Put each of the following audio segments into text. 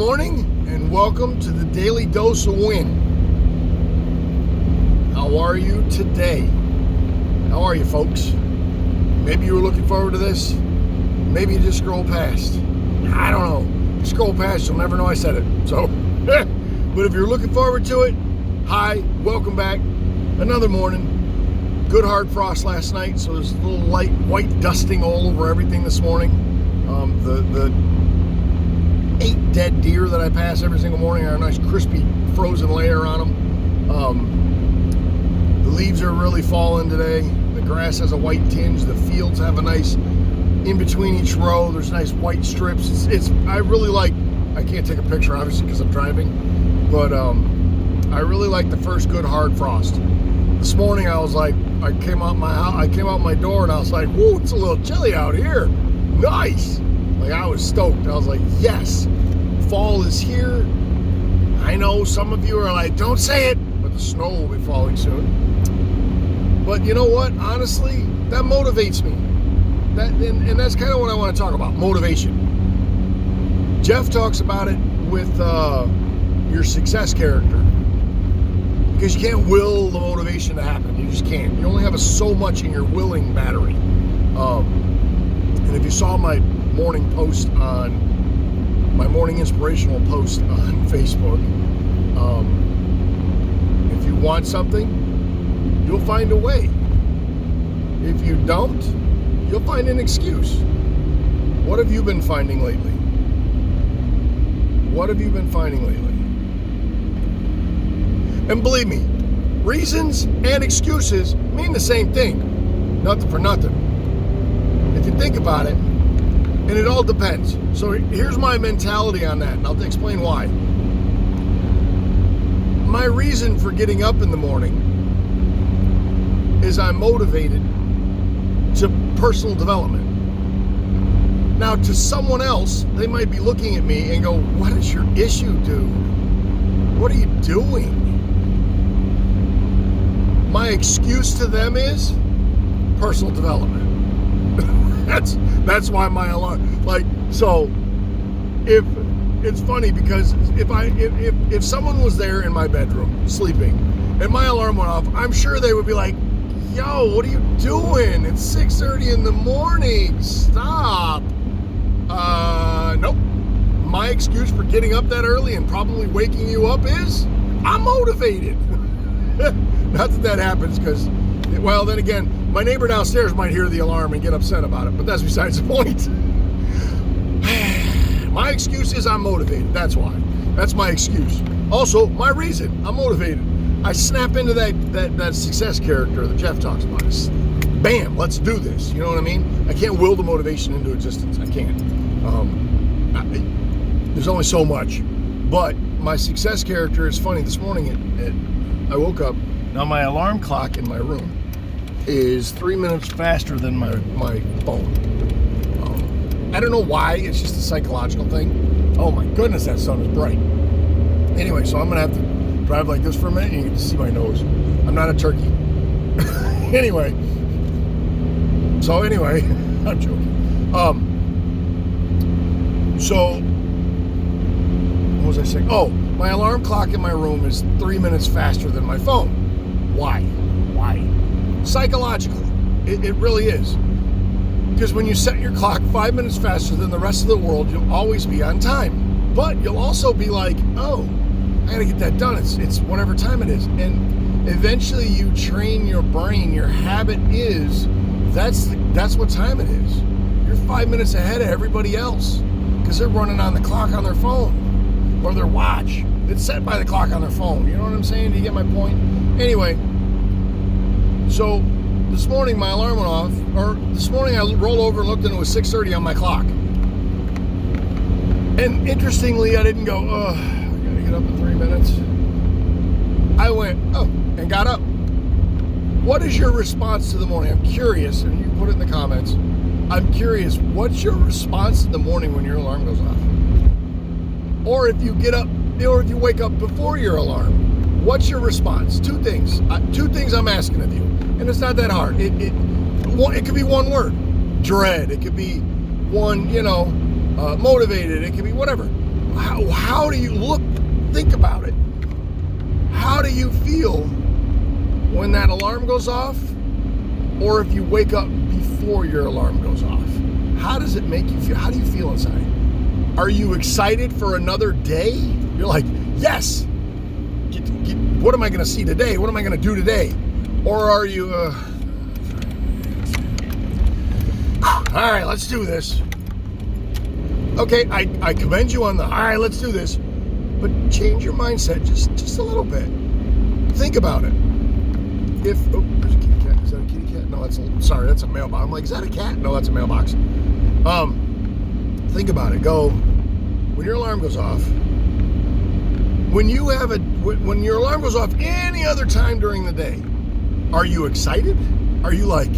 morning and welcome to the Daily Dose of Win. How are you today? How are you, folks? Maybe you were looking forward to this. Maybe you just scroll past. I don't know. You scroll past, you'll never know I said it. So, but if you're looking forward to it, hi, welcome back. Another morning. Good hard frost last night, so there's a little light white dusting all over everything this morning. The 8 dead deer that I pass every single morning are a nice crispy frozen layer on them. The leaves are really falling today. The grass has a white tinge. The fields have a nice, in between each row, there's nice white strips. I really like, I can't take a picture obviously because I'm driving, but I really like the first good hard frost. This morning I was like, I came out my door and I was like, whoa, it's a little chilly out here. Nice. Like, I was stoked. I was like, yes, fall is here. I know some of you are like, don't say it, but the snow will be falling soon. But you know what? Honestly, that motivates me. And that's kind of what I want to talk about, motivation. Jeff talks about it with your success character. Because you can't will the motivation to happen. You just can't. You only have so much in your willing battery. And if you saw my morning inspirational post on Facebook, if you want something, you'll find a way. If you don't, you'll find an excuse. What have you been finding lately? What have you been finding lately? And believe me, reasons and excuses mean the same thing. Nothing for nothing. If you think about it, and it all depends. So here's my mentality on that, and I'll explain why. My reason for getting up in the morning is I'm motivated to personal development. Now, to someone else, they might be looking at me and go, what is your issue, dude? What are you doing? My excuse to them is personal development. That's why my alarm, so if it's funny because if someone was there in my bedroom sleeping and my alarm went off, I'm sure they would be like, yo, what are you doing? It's 6:30 in the morning. Stop. Nope. My excuse for getting up that early and probably waking you up is I'm motivated. Not that happens because, well, then again, my neighbor downstairs might hear the alarm and get upset about it, but that's besides the point. My excuse is I'm motivated. That's why. That's my excuse. Also, my reason, I'm motivated. I snap into that success character that Jeff talks about. It's, bam, let's do this. You know what I mean? I can't will the motivation into existence. I can't. There's only so much. But my success character is funny. This morning, I woke up. Now, my alarm clock in my room is 3 minutes faster than my phone. I don't know why. It's just a psychological thing. Oh my goodness, that sun is bright. Anyway, so I'm going to have to drive like this for a minute and you get to see my nose. I'm not a turkey. Anyway, I'm joking. So, what was I saying? Oh, my alarm clock in my room is 3 minutes faster than my phone. Why? Psychologically, it really is. Because when you set your clock 5 minutes faster than the rest of the world, you'll always be on time. But you'll also be like, oh, I gotta get that done. It's whatever time it is. And eventually you train your brain. Your habit is, that's what time it is. You're 5 minutes ahead of everybody else. Because they're running on the clock on their phone. Or their watch. It's set by the clock on their phone. You know what I'm saying? Do you get my point? Anyway, so this morning my alarm went off, or this morning I rolled over and looked and it was 6:30 on my clock. And interestingly, I didn't go, I gotta get up in 3 minutes. I went, and got up. What is your response to the morning? I'm curious, and you can put it in the comments. I'm curious, what's your response in the morning when your alarm goes off? Or if you get up, or if you wake up before your alarm, what's your response? Two things I'm asking of you. And it's not that hard. It could be one word, dread. It could be one, motivated. It could be whatever. How do you look? Think about it. How do you feel when that alarm goes off, or if you wake up before your alarm goes off? How does it make you feel? How do you feel inside? Are you excited for another day? You're like, yes. What am I going to see today? What am I going to do today? Or are you, all right, let's do this. Okay, I commend you on all right, let's do this. But change your mindset just a little bit. Think about it. There's a kitty cat. Is that a kitty cat? No, that's a mailbox. I'm like, is that a cat? No, that's a mailbox. Think about it. Go, when your alarm goes off, when your alarm goes off any other time during the day, are you excited? Are you like,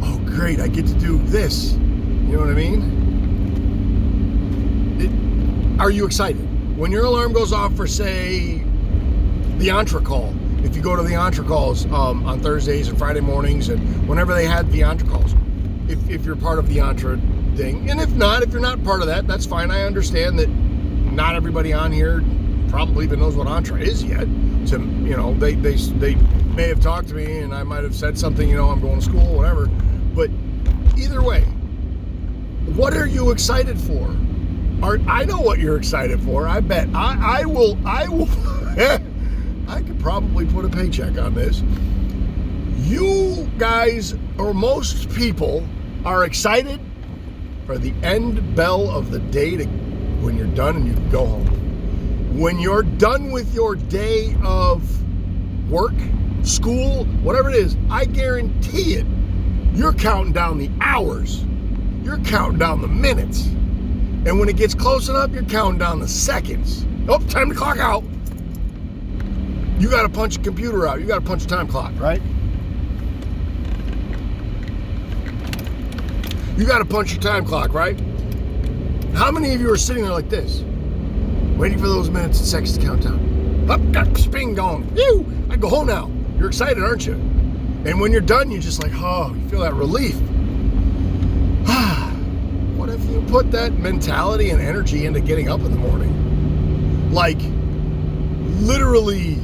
oh great, I get to do this? You know what I mean? Are you excited? When your alarm goes off for, say, the Entre Call, if you go to the Entre Calls on Thursdays and Friday mornings and whenever they had the Entre Calls, if you're part of the Entre thing, and if you're not part of that, that's fine. I understand that not everybody on here probably even knows what Entre is yet. So, they may have talked to me and I might have said something, I'm going to school, whatever. But either way, what are you excited for? I know what you're excited for. I bet. I will. I could probably put a paycheck on this. You guys, or most people, are excited for the end bell of the day when you're done and you can go home. When you're done with your day of work, school, whatever it is, I guarantee it, you're counting down the hours. You're counting down the minutes. And when it gets close enough, you're counting down the seconds. Oh, time to clock out. You got to punch a computer out. You got to punch a time clock, right? You got to punch your time clock, right? How many of you are sitting there like this, waiting for those minutes and seconds to count down? Up, got spin going. Phew, I go home now. You're excited, aren't you? And when you're done, you're just like, oh, you feel that relief. What if you put that mentality and energy into getting up in the morning? Like, literally,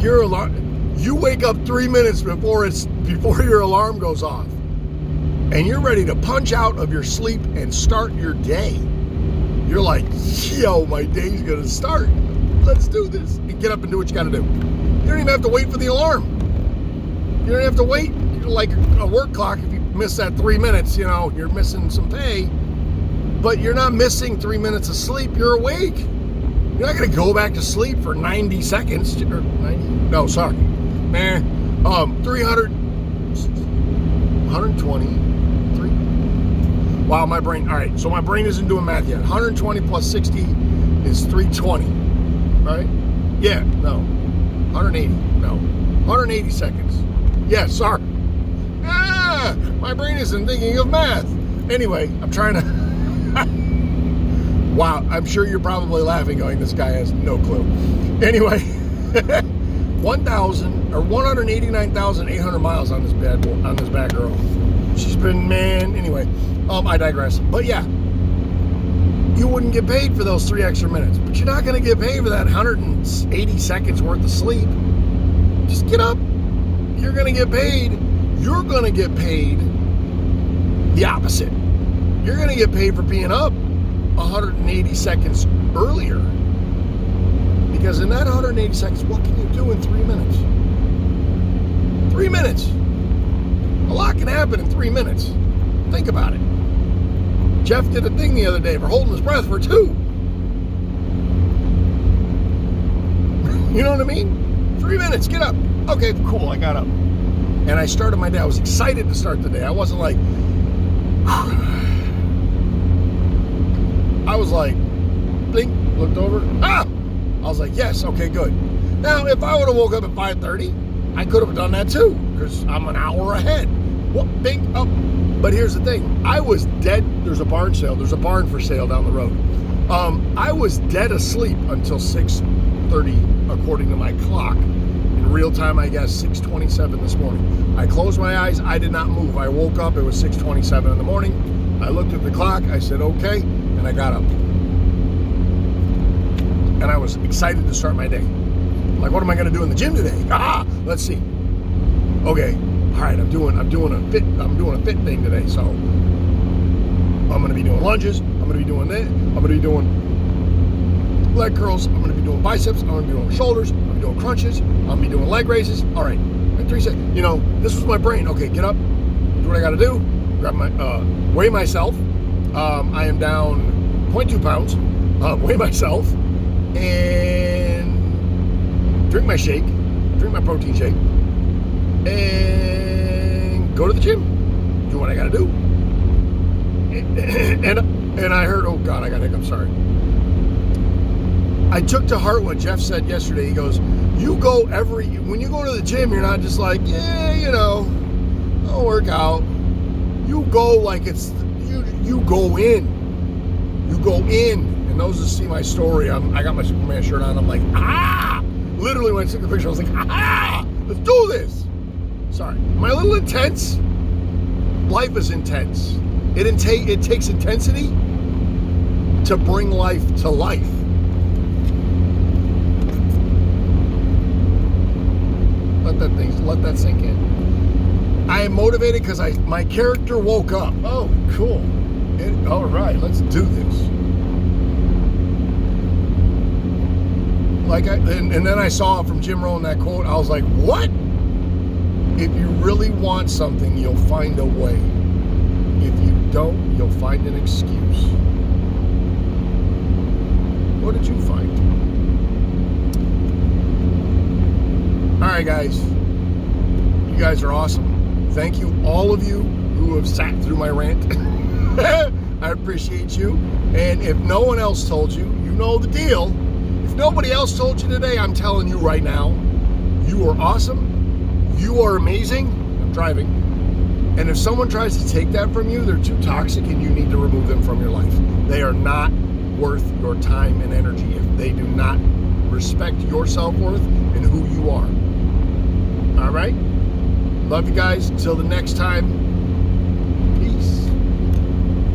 your alarm, you wake up 3 minutes before your alarm goes off, and you're ready to punch out of your sleep and start your day. You're like, yo, my day's gonna start. Let's do this. And get up and do what you gotta do. You don't even have to wait for the alarm. You don't have to wait like a work clock. If you miss that 3 minutes, you're missing some pay, but you're not missing 3 minutes of sleep. You're awake. You're not going to go back to sleep for 90 seconds. 300, 120, wow, my brain. All right, so my brain isn't doing math yet. 120 plus 60 is 320, right? Yeah, no. 180, no. 180 seconds. Yeah, sorry. My brain isn't thinking of math. Anyway, I'm trying to... Wow, I'm sure you're probably laughing going, this guy has no clue. Anyway, 189,800 miles on this bad girl. She's been, anyway, I digress. But yeah, you wouldn't get paid for those 3 extra minutes, but you're not going to get paid for that 180 seconds worth of sleep. Just get up. You're going to get paid. You're going to get paid the opposite. You're going to get paid for being up 180 seconds earlier. Because in that 180 seconds, what can you do in 3 minutes? 3 minutes. A lot can happen in 3 minutes. Think about it. Jeff did a thing the other day for holding his breath for 2. You know what I mean? 3 minutes, get up. Okay, cool, I got up. And I started my day. I was excited to start the day. I wasn't like, I was like, blink, looked over, I was like, yes, okay, good. Now, if I would have woke up at 5:30, I could have done that too, because I'm an hour ahead. What, bing, up. But here's the thing. I was dead. There's a barn sale. There's a barn for sale down the road. I was dead asleep until 6:30, according to my clock. In real time, I guess, 6:27 this morning. I closed my eyes. I did not move. I woke up. It was 6:27 in the morning. I looked at the clock. I said, okay, and I got up. and I was excited to start my day. Like, what am I going to do in the gym today? Let's see. Okay, all right, I'm doing a fit thing today. So I'm going to be doing lunges. I'm going to be doing this. I'm going to be doing leg curls. I'm going to be doing biceps. I'm going to be doing shoulders. I'm going to be doing crunches. I'm going to be doing leg raises. All right, in 3 seconds. You know, this was my brain. Okay, get up, do what I got to do. Grab my weigh myself. I am down 0.2 pounds. Weigh myself and drink my shake, drink my protein shake, and go to the gym. Do what I gotta do. And I heard, oh God, I got hiccups, sorry. I took to heart what Jeff said yesterday. He goes, when you go to the gym, you're not just like, yeah, you know, I'll work out. You go like it's, you go in. You go in. And those that see my story, I got my Superman shirt on. I'm like, literally when I took the picture, I was like, let's do this. Sorry. Am I a little intense? Life is intense. It takes intensity to bring life to life. Let that sink in. I am motivated because my character woke up. Oh, cool. All right, let's do this. And then I saw from Jim Rohn that quote. I was like, what? If you really want something, you'll find a way. If you don't, you'll find an excuse. What did you find? All right, guys. You guys are awesome. Thank you, all of you who have sat through my rant. I appreciate you. And if no one else told you, you know the deal. If nobody else told you today, I'm telling you right now, you are awesome. You are amazing. I'm driving. And if someone tries to take that from you, they're too toxic and you need to remove them from your life. They are not worth your time and energy if they do not respect your self-worth and who you are. All right? Love you guys. Until the next time.